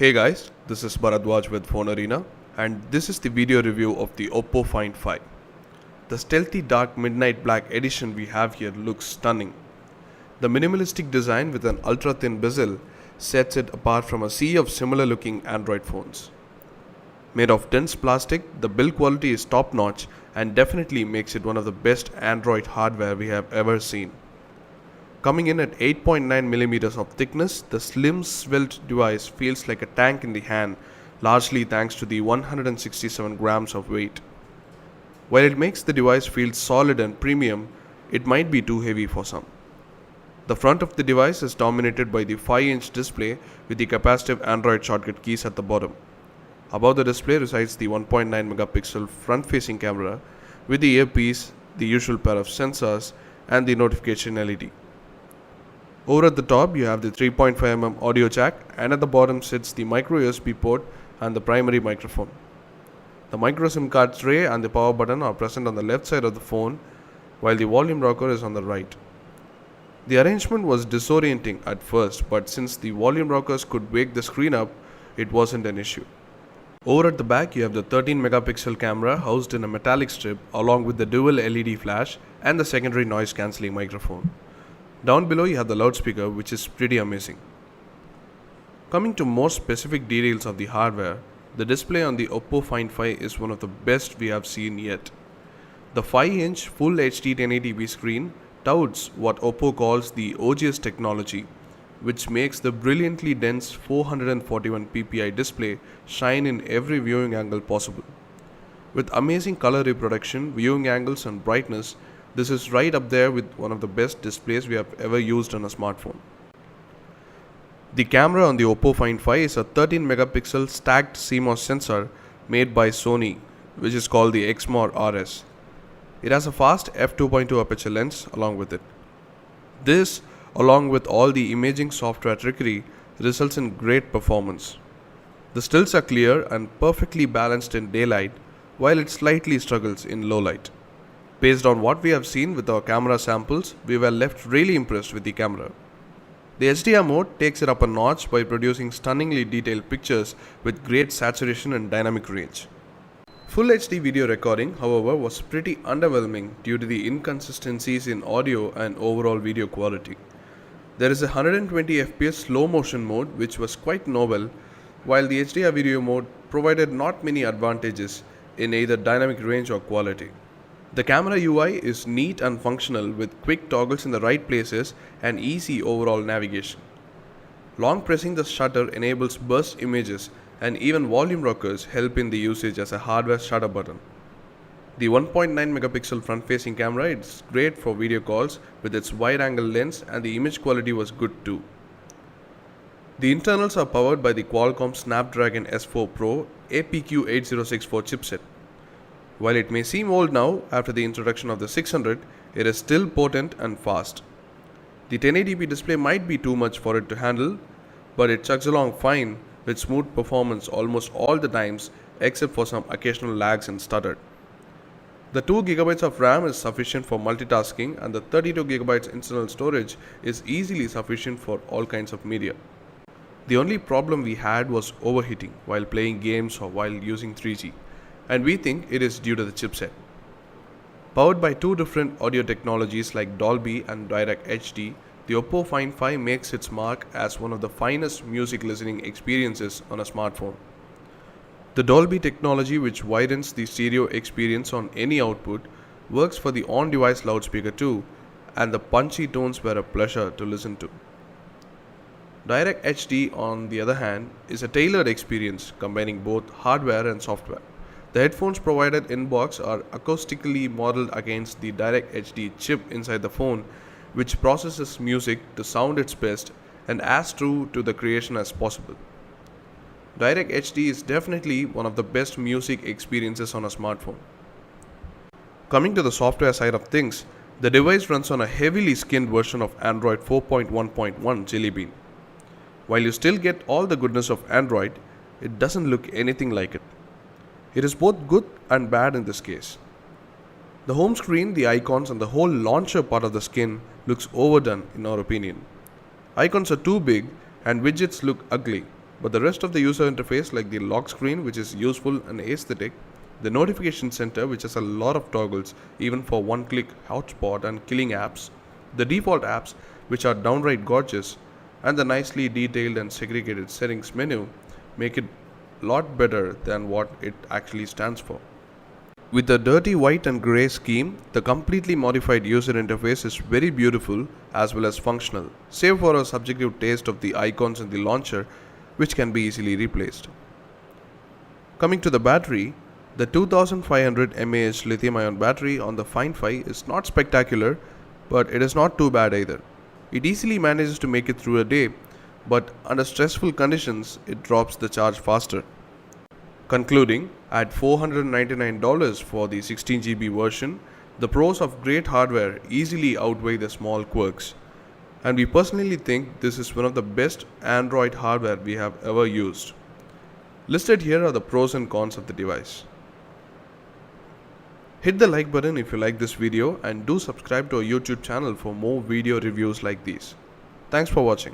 Hey guys, this is Bharadwaj with Phone Arena, and this is the video review of the Oppo Find 5. The stealthy dark midnight black edition we have here looks stunning. The minimalistic design with an ultra thin bezel sets it apart from a sea of similar looking Android phones. Made of dense plastic, the build quality is top notch and definitely makes it one of the best Android hardware we have ever seen. Coming in at 8.9mm of thickness, the slim svelte device feels like a tank in the hand, largely thanks to the 167 grams of weight. While it makes the device feel solid and premium, it might be too heavy for some. The front of the device is dominated by the 5-inch display with the capacitive Android shortcut keys at the bottom. Above the display resides the 1.9MP front-facing camera with the earpiece, the usual pair of sensors, and the notification LED. Over at the top, you have the 3.5mm audio jack, and at the bottom sits the micro USB port and the primary microphone. The micro SIM card tray and the power button are present on the left side of the phone, while the volume rocker is on the right. The arrangement was disorienting at first, but since the volume rockers could wake the screen up, it wasn't an issue. Over at the back, you have the 13MP camera housed in a metallic strip along with the dual LED flash and the secondary noise cancelling microphone. Down below you have the loudspeaker, which is pretty amazing. Coming to more specific details of the hardware, the display on the Oppo Find 5 is one of the best we have seen yet. The 5-inch Full HD 1080p screen touts what Oppo calls the OGS technology, which makes the brilliantly dense 441 ppi display shine in every viewing angle possible. With amazing color reproduction, viewing angles and brightness, this is right up there with one of the best displays we have ever used on a smartphone. The camera on the Oppo Find 5 is a 13MP stacked CMOS sensor made by Sony, which is called the Exmor RS. It has a fast f2.2 aperture lens along with it. This, along with all the imaging software trickery, results in great performance. The stills are clear and perfectly balanced in daylight, while it slightly struggles in low light. Based on what we have seen with our camera samples, we were left really impressed with the camera. The HDR mode takes it up a notch by producing stunningly detailed pictures with great saturation and dynamic range. Full HD video recording, however, was pretty underwhelming due to the inconsistencies in audio and overall video quality. There is a 120fps slow motion mode which was quite novel, while the HDR video mode provided not many advantages in either dynamic range or quality. The camera UI is neat and functional with quick toggles in the right places and easy overall navigation. Long pressing the shutter enables burst images, and even volume rockers help in the usage as a hardware shutter button. The 1.9MP front-facing camera is great for video calls with its wide-angle lens, and the image quality was good too. The internals are powered by the Qualcomm Snapdragon S4 Pro APQ8064 chipset. While it may seem old now after the introduction of the 600, it is still potent and fast. The 1080p display might be too much for it to handle, but it chugs along fine with smooth performance almost all the times except for some occasional lags and stutter. The 2GB of RAM is sufficient for multitasking, and the 32GB internal storage is easily sufficient for all kinds of media. The only problem we had was overheating while playing games or while using 3G. And we think it is due to the chipset. Powered by two different audio technologies like Dolby and DirectHD, the Oppo Find 5 makes its mark as one of the finest music listening experiences on a smartphone. The Dolby technology, which widens the stereo experience on any output, works for the on-device loudspeaker too, and the punchy tones were a pleasure to listen to. DirectHD, on the other hand, is a tailored experience combining both hardware and software. The headphones provided in box are acoustically modeled against the DirectHD chip inside the phone, which processes music to sound its best and as true to the creation as possible. DirectHD is definitely one of the best music experiences on a smartphone. Coming to the software side of things, the device runs on a heavily skinned version of Android 4.1.1 Jelly Bean. While you still get all the goodness of Android, it doesn't look anything like it. It is both good and bad in this case. The home screen, the icons, and the whole launcher part of the skin looks overdone in our opinion. Icons are too big and widgets look ugly, but the rest of the user interface, like the lock screen, which is useful and aesthetic, the notification center, which has a lot of toggles even for one-click hotspot and killing apps, the default apps, which are downright gorgeous, and the nicely detailed and segregated settings menu make it a lot better than what it actually stands for. With the dirty white and grey scheme, the completely modified user interface is very beautiful as well as functional, save for a subjective taste of the icons in the launcher, which can be easily replaced. Coming to the battery, the 2500 mAh lithium-ion battery on the Find 5 is not spectacular, but it is not too bad either. It easily manages to make it through a day, but under stressful conditions, it drops the charge faster. Concluding, at $499 for the 16GB version, the pros of great hardware easily outweigh the small quirks, and we personally think this is one of the best Android hardware we have ever used. Listed here are the pros and cons of the device. Hit the like button if you like this video and do subscribe to our YouTube channel for more video reviews like these. Thanks for watching.